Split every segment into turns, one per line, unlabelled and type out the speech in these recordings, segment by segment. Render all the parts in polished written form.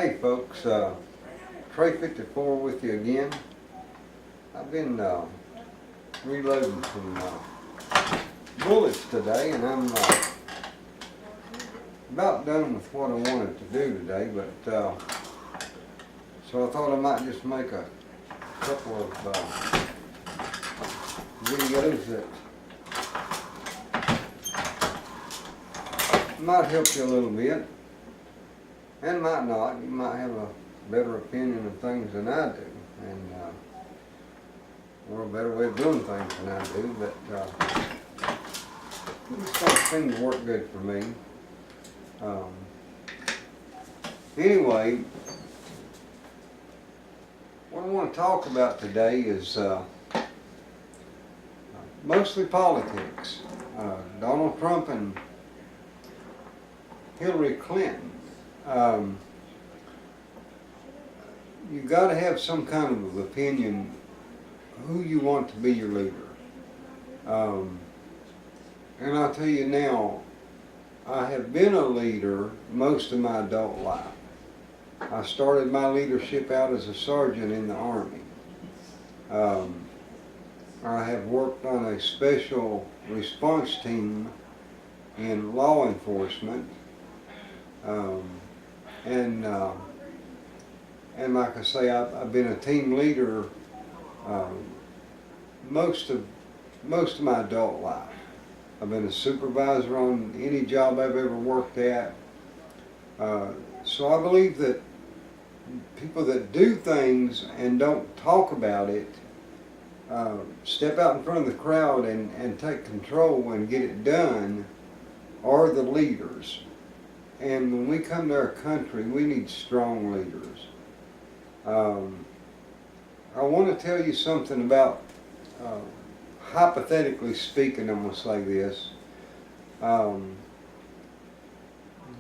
Hey folks, Trey 54 with you again. I've been reloading some bullets today, and I'm about done with what I wanted to do today, but so I thought I might just make a couple of videos that might help you a little bit. And might not. You might have a better opinion of things than I do, and or a better way of doing things than I do. But these things seem to work good for me. Anyway, what I want to talk about today is mostly politics. Donald Trump and Hillary Clinton. You got to have some kind of opinion who you want to be your leader. And I'll tell you now, I have been a leader most of my adult life. I started my leadership out as a sergeant in the Army. I have worked on a special response team in law enforcement. And like I say, I've been a team leader most of my adult life. I've been a supervisor on any job I've ever worked at. So I believe that people that do things and don't talk about it, step out in front of the crowd and take control and get it done, are the leaders. And when we come to our country, we need strong leaders. I want to tell you something about, hypothetically speaking, I'm going to say this,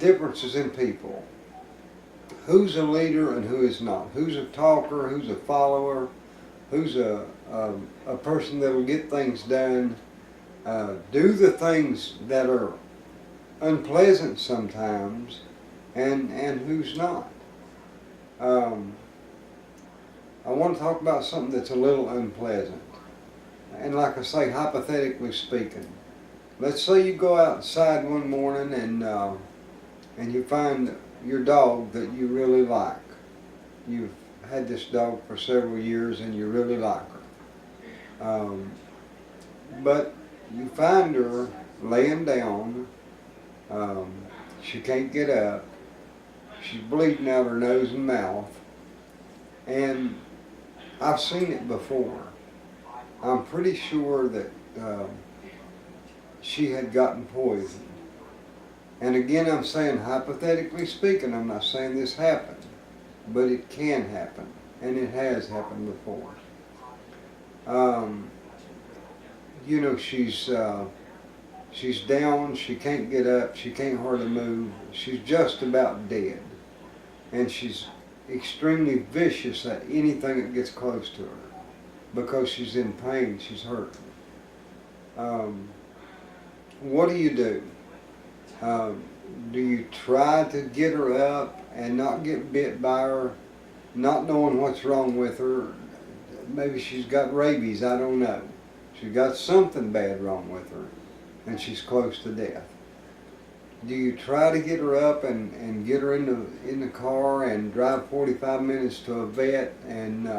differences in people. Who's a leader and who is not? Who's a talker, who's a follower, who's a person that will get things done, do the things that are unpleasant sometimes, and who's not. I want to talk about something that's a little unpleasant. And like I say, hypothetically speaking, let's say you go outside one morning and you find your dog that you really like. You've had this dog for several years and you really like her. But you find her laying down. She can't get up. She's bleeding out her nose and mouth. And I've seen it before. I'm pretty sure that she had gotten poisoned. And again, I'm saying hypothetically speaking, I'm not saying this happened, but it can happen, and it has happened before. You know, she's down, she can't get up, she can't hardly move, she's just about dead. And she's extremely vicious at anything that gets close to her because she's in pain, she's hurting. What do? Do you try to get her up and not get bit by her, not knowing what's wrong with her? Maybe she's got rabies, I don't know. She's got something bad wrong with her and she's close to death. Do you try to get her up and get her in the car and drive 45 minutes to a vet and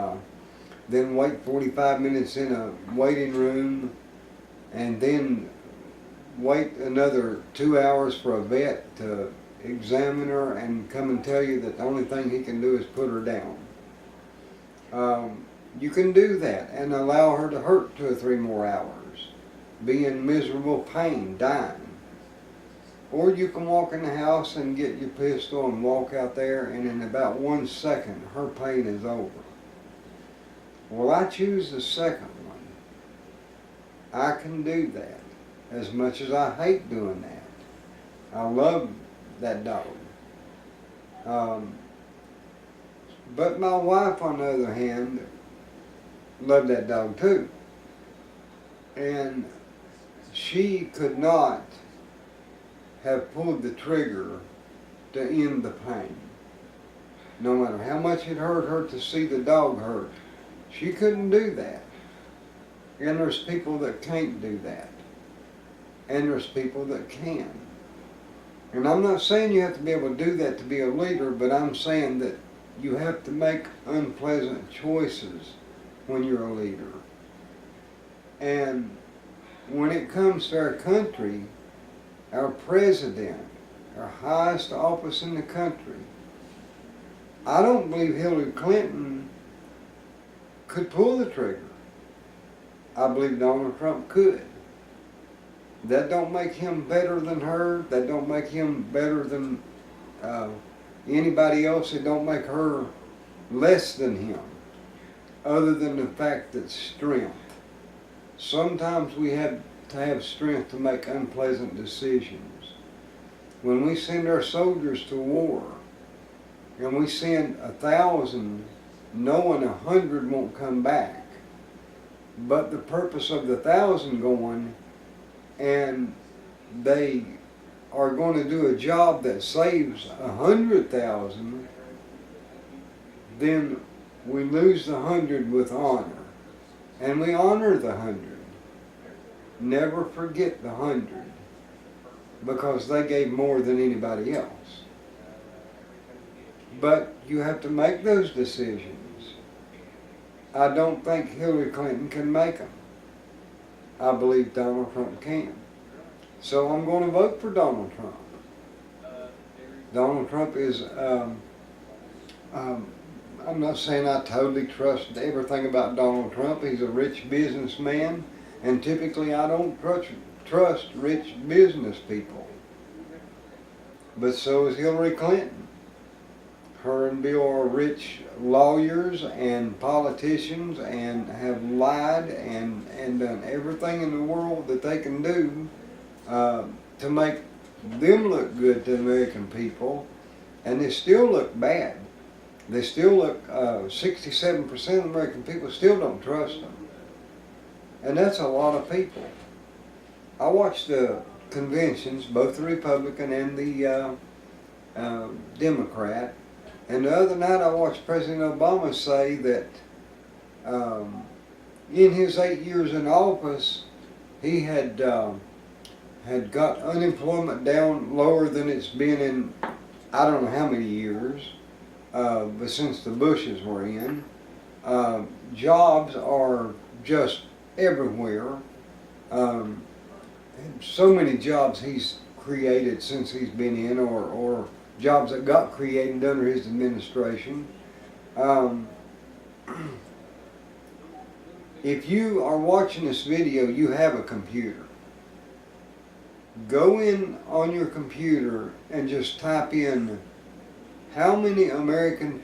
then wait 45 minutes in a waiting room and then wait another 2 hours for a vet to examine her and come and tell you that the only thing he can do is put her down? You can do that and allow her to hurt 2 or 3 more hours, be in miserable pain, dying. Or you can walk in the house and get your pistol and walk out there, and in about 1 second her pain is over. Well, I choose the second one. I can do that, as much as I hate doing that. I love that dog. But my wife, on the other hand, loved that dog too. And she could not have pulled the trigger to end the pain. no matter how much it hurt her to see the dog hurt. She couldn't do that. And there's people that can't do that. And there's people that can. And I'm not saying you have to be able to do that to be a leader, but I'm saying that you have to make unpleasant choices when you're a leader. And when it comes to our country, our president, our highest office in the country, I don't believe Hillary Clinton could pull the trigger. I believe Donald Trump could. That don't make him better than her. That don't make him better than anybody else. It don't make her less than him, other than the fact that strength. Sometimes we have to have strength to make unpleasant decisions. When we send our soldiers to war, and we send 1,000, knowing 100 won't come back, but the purpose of the 1,000 going, and they are going to do a job that saves 100,000, then we lose the 100 with honor. And we honor the 100. Never forget the 100, because they gave more than anybody else. But you have to make those decisions. I don't think Hillary Clinton can make them. I believe Donald Trump can. So I'm going to vote for Donald Trump. Donald Trump is, I'm not saying I totally trust everything about Donald Trump. He's a rich businessman, and typically I don't trust rich business people. But so is Hillary Clinton. Her and Bill are rich lawyers and politicians and have lied and done everything in the world that they can do to make them look good to the American people, and they still look bad. They still look, 67% of American people still don't trust them. And that's a lot of people. I watched the conventions, both the Republican and the Democrat, and the other night I watched President Obama say that in his 8 years in office, he had got unemployment down lower than it's been in I don't know how many years, but since the Bushes were in. Jobs are just everywhere. So many jobs he's created since he's been in, or jobs that got created under his administration. If you are watching this video, you have a computer. Go in on your computer and just type in how many American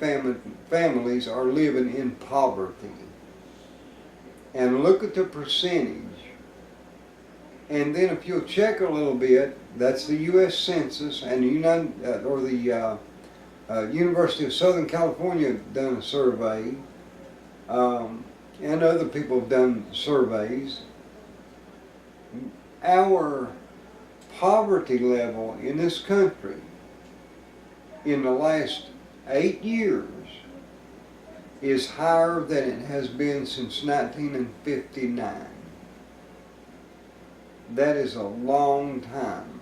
families are living in poverty, and look at the percentage. And then if you'll check a little bit, that's the U.S. Census, and the University of Southern California done a survey, and other people have done surveys. Our poverty level in this country in the last 8 years is higher than it has been since 1959. That is a long time.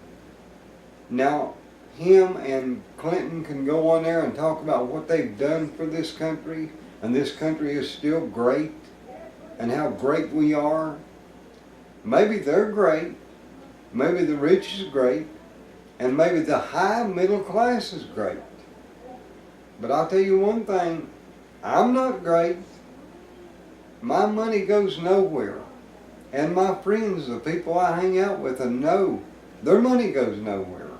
Now, him and Clinton can go on there and talk about what they've done for this country, and this country is still great, and how great we are. Maybe they're great, maybe the rich is great, and maybe the high middle class is great. But I'll tell you one thing, I'm not great. My money goes nowhere. And my friends, the people I hang out with, and know their money goes nowhere.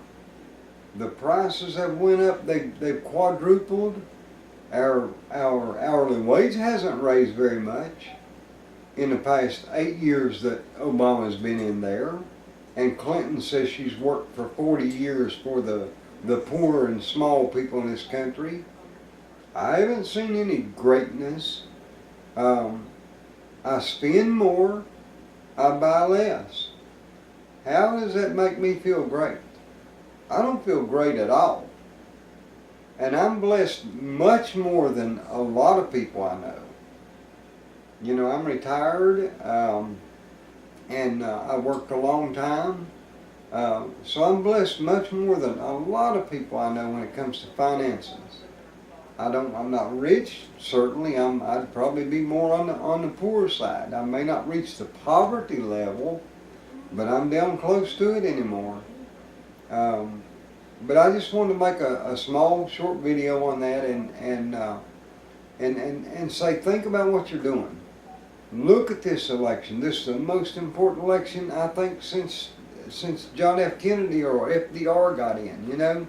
The prices have went up, they've quadrupled. Our hourly wage hasn't raised very much in the past 8 years that Obama's been in there. And Clinton says she's worked for 40 years for the poor and small people in this country. I haven't seen any greatness. I spend more, I buy less. How does that make me feel great? I don't feel great at all. And I'm blessed much more than a lot of people I know. You know, I'm retired, and I worked a long time. So I'm blessed much more than a lot of people I know when it comes to finances. I'm not rich, certainly. I'd probably be more on the poor side. I may not reach the poverty level, but I'm down close to it anymore. But I just wanted to make a small, short video on that and say, think about what you're doing. Look at this election. This is the most important election, I think, since John F. Kennedy or FDR got in, you know.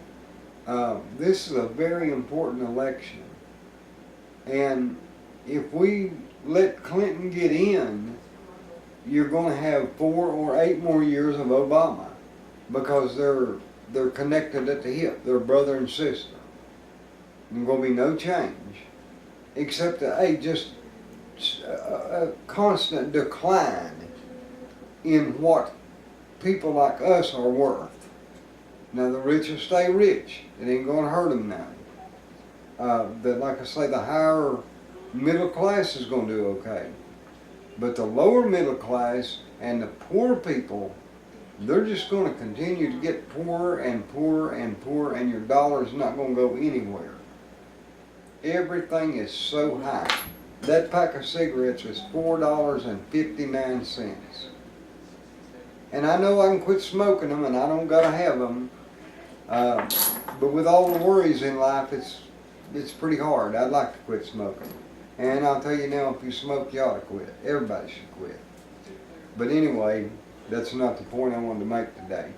This is a very important election. And if we let Clinton get in, you're going to have 4 or 8 more years of Obama, because they're connected at the hip. They're brother and sister. There's going to be no change, except just a constant decline in what people like us are worth. Now the rich will stay rich. It ain't going to hurt them now. Like I say, the higher middle class is going to do okay. But the lower middle class and the poor people, they're just going to continue to get poorer and poorer and poorer, and your dollar's not going to go anywhere. Everything is so high. That pack of cigarettes is $4.59. And I know I can quit smoking them, and I don't got to have them. But with all the worries in life, it's pretty hard. I'd like to quit smoking. And I'll tell you now, if you smoke, you ought to quit. Everybody should quit. But anyway, that's not the point I wanted to make today.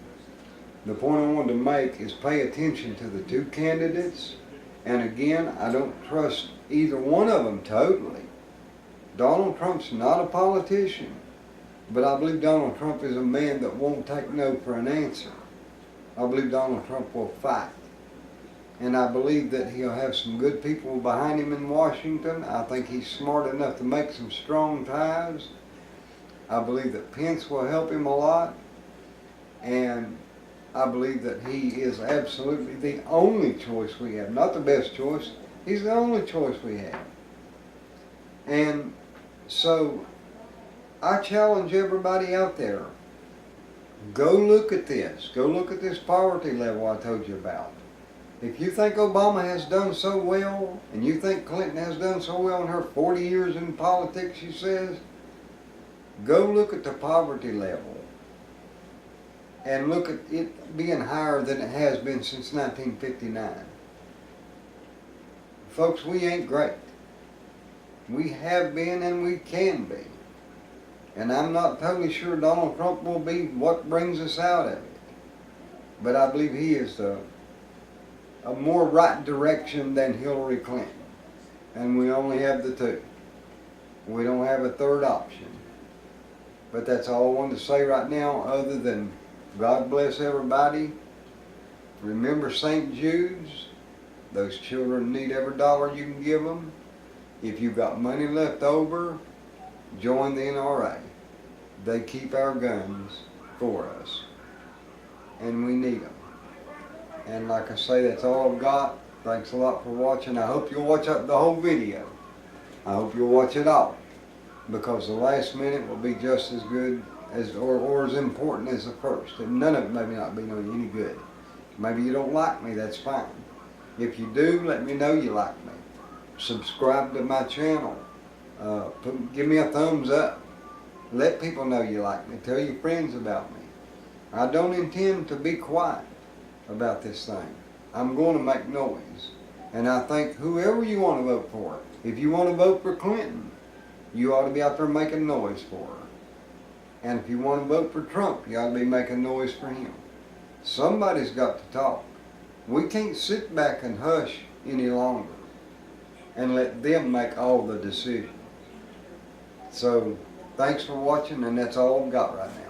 The point I wanted to make is pay attention to the 2 candidates. And again, I don't trust either one of them totally. Donald Trump's not a politician, but I believe Donald Trump is a man that won't take no for an answer. I believe Donald Trump will fight. And I believe that he'll have some good people behind him in Washington. I think he's smart enough to make some strong ties. I believe that Pence will help him a lot. And I believe that he is absolutely the only choice we have. Not the best choice. He's the only choice we have. And so I challenge everybody out there, go look at this. Go look at this poverty level I told you about. If you think Obama has done so well, and you think Clinton has done so well in her 40 years in politics, she says, go look at the poverty level and look at it being higher than it has been since 1959. Folks, we ain't great. We have been and we can be. And I'm not totally sure Donald Trump will be what brings us out of it. But I believe he is a more right direction than Hillary Clinton. And we only have the 2. We don't have a third option. But that's all I wanted to say right now, other than God bless everybody. Remember St. Jude's. Those children need every dollar you can give them. If you've got money left over, join the NRA. They keep our guns for us. And we need them. And like I say, that's all I've got. Thanks a lot for watching. I hope you'll watch the whole video. I hope you'll watch it all. Because the last minute will be just as good as, or as important as the first. And none of it may not be any good. Maybe you don't like me, that's fine. If you do, let me know you like me. Subscribe to my channel. Give me a thumbs up. Let people know you like me. Tell your friends about me. I don't intend to be quiet about this thing. I'm going to make noise. And I think whoever you want to vote for, if you want to vote for Clinton, you ought to be out there making noise for her. And if you want to vote for Trump, you ought to be making noise for him. Somebody's got to talk. We can't sit back and hush any longer and let them make all the decisions. So, thanks for watching, and that's all I've got right now.